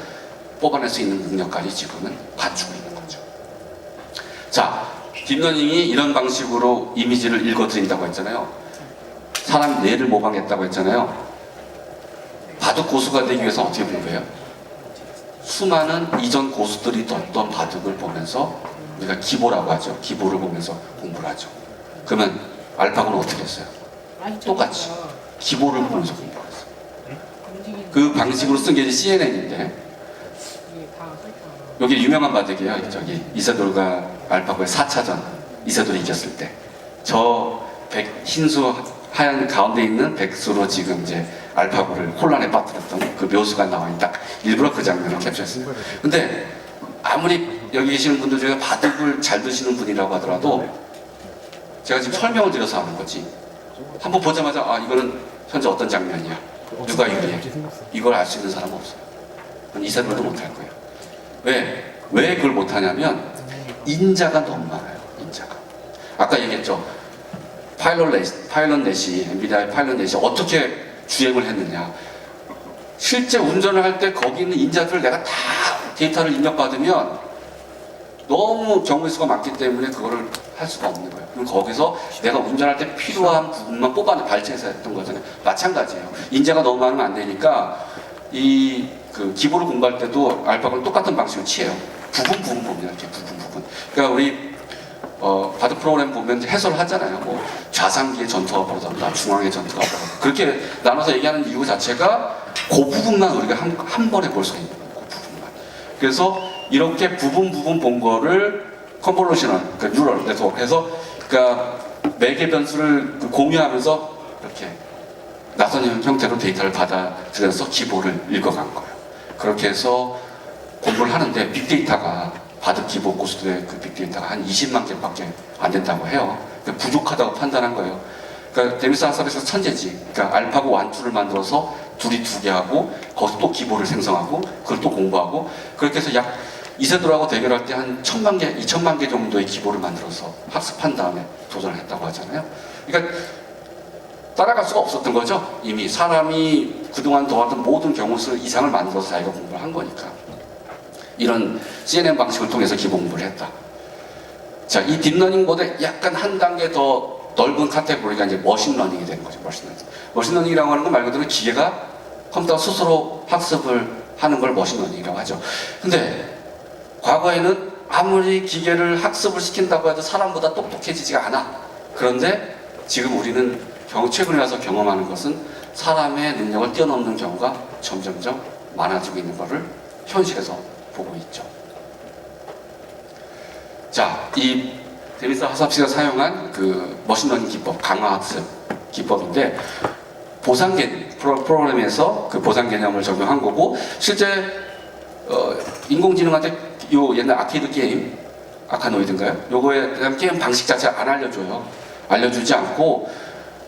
뽑아낼 수 있는 능력까지 지금은 갖추고 있는 거죠. 자, 딥러닝이 이런 방식으로 이미지를 읽어드린다고 했잖아요. 사람 뇌를 모방했다고 했잖아요. 바둑 고수가 되기 위해서 어떻게 공부해요? 수많은 이전 고수들이 뒀던 바둑을 보면서 우리가 기보라고 하죠. 기보를 보면서 공부를 하죠. 그러면 알파고는 어떻게 했어요? 똑같이 기보를 보면서 공부를 했어요. 그 방식으로 쓴 게 CNN인데 여기 유명한 바둑이에요. 저기 이세돌과 알파고의 4차전 이세돌이 이겼을 때 저 흰수 하얀 가운데 있는 백수로 지금 이제 알파고를 혼란에 빠뜨렸던 그 묘수가 나와 있다. 일부러 그 장면을 캡처했어요. 근데 아무리 여기 계시는 분들 중에 바둑을 잘 드시는 분이라고 하더라도 제가 지금 설명을 드려서 하는 거지. 한번 보자마자 아 이거는 현재 어떤 장면이야. 누가 유리해. 이걸 알 수 있는 사람은 없어요. 이세돌도 못할 거예요. 왜 그걸 못하냐면 인자가 너무 많아요. 인자가. 아까 얘기했죠. 파일럿넷이 엔비디아의 파일럿넷이 어떻게 주행을 했느냐. 실제 운전을 할 때 거기 있는 인자들을 내가 다 데이터를 입력받으면 너무 경우의 수가 많기 때문에 그거를 할 수가 없는 거예요. 그럼 거기서 내가 운전할 때 필요한 부분만 뽑아내 발전해서 했던 거잖아요. 마찬가지예요. 인자가 너무 많으면 안 되니까 그 기보를 공부할 때도 알파고는 똑같은 방식을 취해요. 부분 봅니다. 이렇게 부분. 그러니까 우리 바둑 프로그램 보면 해설을 하잖아요. 뭐 좌상기의 전투가 벌어졌다, 중앙의 전투가 벌어졌다. 그렇게 나눠서 얘기하는 이유 자체가 그 부분만 우리가 한 번에 볼 수 있는 거예요. 그 부분만. 그래서 이렇게 부분 본 거를 컨볼루셔널, 그러니까 뉴럴 네트워크에서 그러니까 매개 변수를 공유하면서 이렇게 낯선 형태로 데이터를 받아들여서 기보를 읽어간 거예요. 그렇게 해서 공부를 하는데 빅데이터가 바둑 기보 고수들의 그 빅데이터가 한 20만 개밖에 안 된다고 해요. 그러니까 부족하다고 판단한 거예요. 그러니까 데미스 하삽에서 천재지. 그러니까 알파고 1, 2를 만들어서 둘이 2개 하고 거기서 또 기보를 생성하고 그걸 또 공부하고 그렇게 해서 약 이세돌하고 대결할 때 한 1000만 개, 2000만 개 정도의 기보를 만들어서 학습한 다음에 도전을 했다고 하잖아요. 그러니까 따라갈 수가 없었던 거죠. 이미 사람이 그동안 도왔던 모든 경우수 이상을 만들어서 자기가 공부를 한 거니까. 이런 CNN 방식을 통해서 기본 공부를 했다. 자, 이 딥러닝보다 약간 한 단계 더 넓은 카테고리가 이제 머신러닝이 되는 거죠. 머신러닝이라고 하는 건 말 그대로 기계가 컴퓨터가 스스로 학습을 하는 걸 머신러닝이라고 하죠. 근데 과거에는 아무리 기계를 학습을 시킨다고 해도 사람보다 똑똑해지지가 않아. 그런데 지금 우리는 최근에 와서 경험하는 것은 사람의 능력을 뛰어넘는 경우가 점점점 많아지고 있는 것을 현실에서 보고 있죠. 자, 이 데미스 하삽씨가 사용한 그 머신러닝 기법, 강화학습 기법인데 보상 개념, 프로그램에서 그 보상 개념을 적용한 거고 실제 인공지능한테 요 옛날 아케이드 게임, 아카노이드인가요? 요거에 대한 게임 방식 자체 안 알려줘요. 알려주지 않고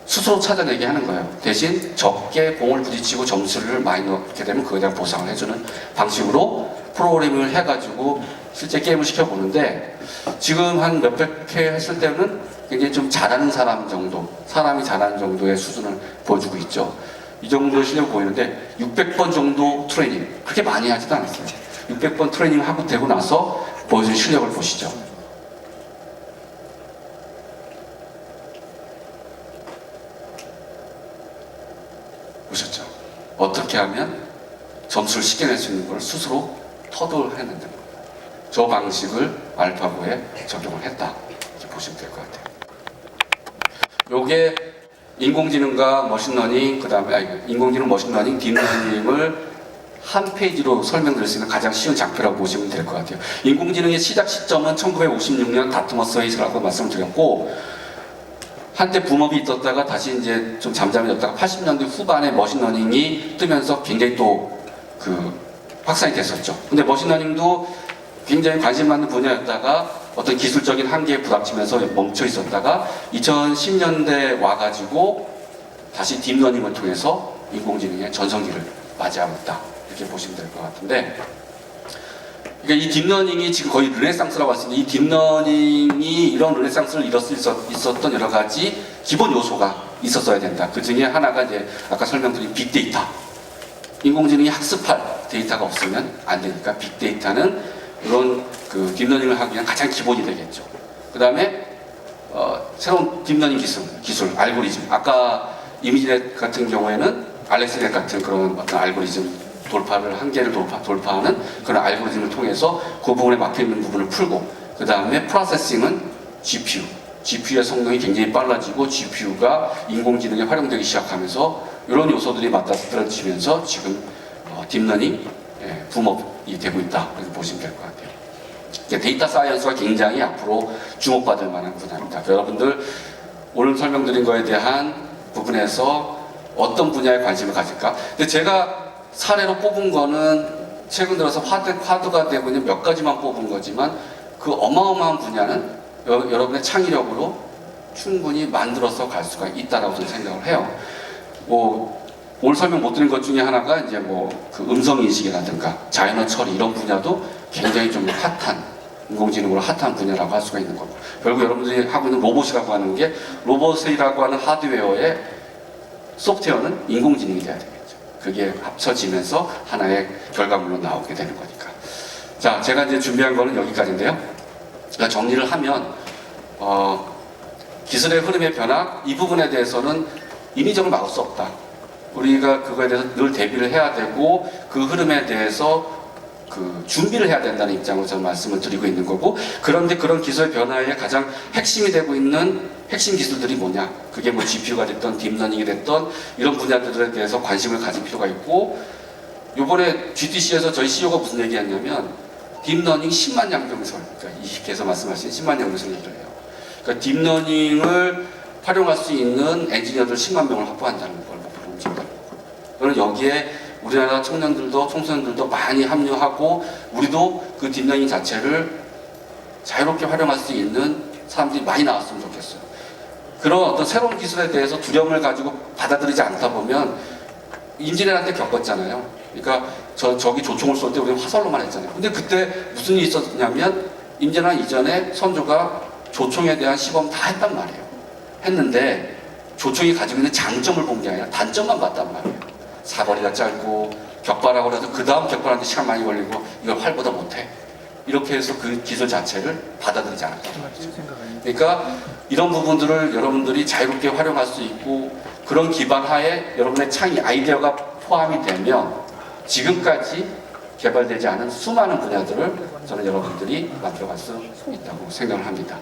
스스로 찾아내게 하는 거예요. 대신 적게 공을 부딪히고 점수를 많이 넣게 되면 그거에 대한 보상을 해주는 방식으로 프로그래밍을 해가지고 실제 게임을 시켜보는데 지금 한 몇백 회 했을 때는 굉장히 좀 잘하는 사람 정도, 사람이 잘하는 정도의 수준을 보여주고 있죠. 이 정도의 실력을 보이는데 600번 정도 트레이닝, 그렇게 많이 하지도 않았어요. 600번 트레이닝을 하고 되고 나서 보여준 실력을 보시죠. 보셨죠? 어떻게 하면 점수를 쉽게 낼 수 있는 걸 스스로 터득을 했는데 저 방식을 알파고에 적용을 했다. 이렇게 보시면 될 것 같아요. 요게 인공지능과 머신러닝, 그 다음에 인공지능, 머신러닝, 딥러닝을 한 페이지로 설명드릴 수 있는 가장 쉬운 장표라고 보시면 될 것 같아요. 인공지능의 시작 시점은 1956년 다트머스 헤이스라고 말씀을 드렸고 한때 붐업이 있었다가 다시 이제 좀 잠잠해졌다가 80년대 후반에 머신러닝이 뜨면서 굉장히 또 그 확산이 됐었죠. 근데 머신러닝도 굉장히 관심 많은 분야였다가 어떤 기술적인 한계에 부닥치면서 멈춰 있었다가 2010년대 와가지고 다시 딥러닝을 통해서 인공지능의 전성기를 맞이하고 있다. 이렇게 보시면 될 것 같은데, 그러니까 이 딥러닝이 지금 거의 르네상스라고 할 수 있는 이 딥러닝이 이런 르네상스를 이룰 수 있었던 여러 가지 기본 요소가 있었어야 된다. 그 중에 하나가 이제 아까 설명드린 빅데이터. 인공지능이 학습할 데이터가 없으면 안 되니까 빅데이터는 이런 그 딥러닝을 하기 위한 가장 기본이 되겠죠. 그 다음에 새로운 딥러닝 기술, 알고리즘. 아까 이미지넷 같은 경우에는 알렉스넷 같은 그런 어떤 알고리즘 한계를 돌파하는 그런 알고리즘을 통해서 그 부분에 막혀있는 부분을 풀고, 그 다음에 프로세싱은 GPU의 성능이 굉장히 빨라지고 GPU가 인공지능에 활용되기 시작하면서 이런 요소들이 맞닥뜨려지면서 지금 딥러닝 붐업이 되고 있다. 이렇게 보시면 될 것 같아요. 데이터 사이언스가 굉장히 앞으로 주목받을 만한 분야입니다. 여러분들 오늘 설명드린 거에 대한 부분에서 어떤 분야에 관심을 가질까? 근데 제가 사례로 뽑은 거는 최근 들어서 화두가 되고 있는 몇 가지만 뽑은 거지만 그 어마어마한 분야는 여러분의 창의력으로 충분히 만들어서 갈 수가 있다라고 저는 생각을 해요. 오늘 설명 못 드린 것 중에 하나가 이제 그 음성 인식이라든가 자연어 처리 이런 분야도 굉장히 좀 인공지능으로 핫한 분야라고 할 수가 있는 거고, 결국 여러분들이 하고 있는 로봇이라고 하는 게 로봇이라고 하는 하드웨어의 소프트웨어는 인공지능이 돼야 되겠죠. 그게 합쳐지면서 하나의 결과물로 나오게 되는 거니까. 자, 제가 이제 준비한 거는 여기까지인데요. 그러니까 정리를 하면 기술의 흐름의 변화 이 부분에 대해서는 인위적으로 막을 수 없다. 우리가 그거에 대해서 늘 대비를 해야 되고 그 흐름에 대해서 그 준비를 해야 된다는 입장으로 저는 말씀을 드리고 있는 거고, 그런데 그런 기술의 변화의 가장 핵심이 되고 있는 핵심 기술들이 뭐냐, 그게 GPU가 됐던 딥러닝이 됐던 이런 분야들에 대해서 관심을 가질 필요가 있고, 요번에 GTC에서 저희 CEO가 무슨 얘기했냐면 딥러닝 10만 양병설, 그러니까 20개에서 말씀하신 10만 양병설 얘기를 해요. 그러니까 딥러닝을 활용할 수 있는 엔지니어들 10만 명을 확보한다는 걸 목표로 움직인다는 거고, 저는 여기에 우리나라 청소년들도 많이 합류하고 우리도 그 딥러닝 자체를 자유롭게 활용할 수 있는 사람들이 많이 나왔으면 좋겠어요. 그런 어떤 새로운 기술에 대해서 두려움을 가지고 받아들이지 않다 보면 임진왜란 겪었잖아요. 그러니까 저기 조총을 쏠 때 우리는 화살로만 했잖아요. 근데 그때 무슨 일이 있었냐면 임진왜란 이전에 선조가 조총에 대한 시범 다 했단 말이에요. 했는데 조총이 가지고 있는 장점을 본 게 아니라 단점만 봤단 말이에요. 사거리가 짧고 격발하고 해서 그 다음 격발하는데 시간 많이 걸리고 이걸 활보다 못해. 이렇게 해서 그 기술 자체를 받아들이지 않았단 말이죠. 그러니까 이런 부분들을 여러분들이 자유롭게 활용할 수 있고, 그런 기반 하에 여러분의 창의 아이디어가 포함이 되면 지금까지 개발되지 않은 수많은 분야들을 저는 여러분들이 만들어갈 수 있다고 생각을 합니다.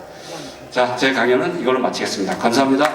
자, 제 강연은 이걸로 마치겠습니다. 감사합니다.